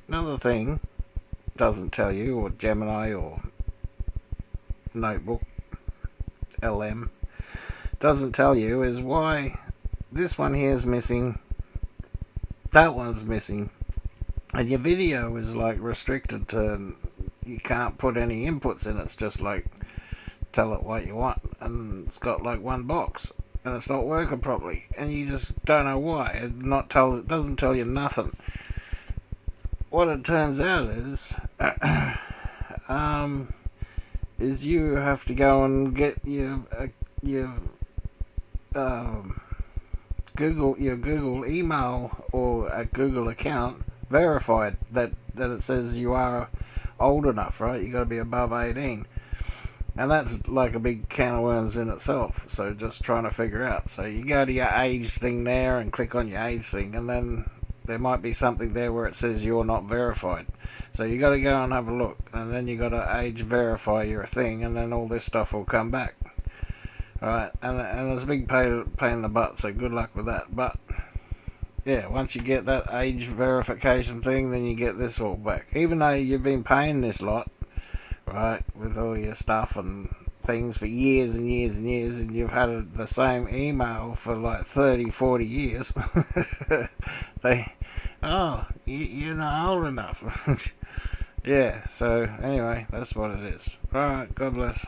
another thing doesn't tell you, or Gemini or notebooklm doesn't tell you, is why this one here is missing, that one's missing, and your video is like restricted to, you can't put any inputs in. It's just like tell it what you want, and it's got like one box, and it's not working properly, and you just don't know why. It doesn't tell you nothing. What it turns out is you have to go and get your Google email or a Google account verified that it says you are old enough, right? You got to be above 18. And that's like a big can of worms in itself. So just trying to figure out. So you go to your age thing there and click on your age thing, and then there might be something there where it says you're not verified. So you got to go and have a look, and then you got to age verify your thing, and then all this stuff will come back. Alright, and it's a big pain in the butt, so good luck with that. But yeah, once you get that age verification thing, then you get this all back. Even though you've been paying this lot, right, with all your stuff and things for years and years and years, and you've had the same email for like 30, 40 years, you're not old enough. Yeah, so anyway, that's what it is. Alright, God bless.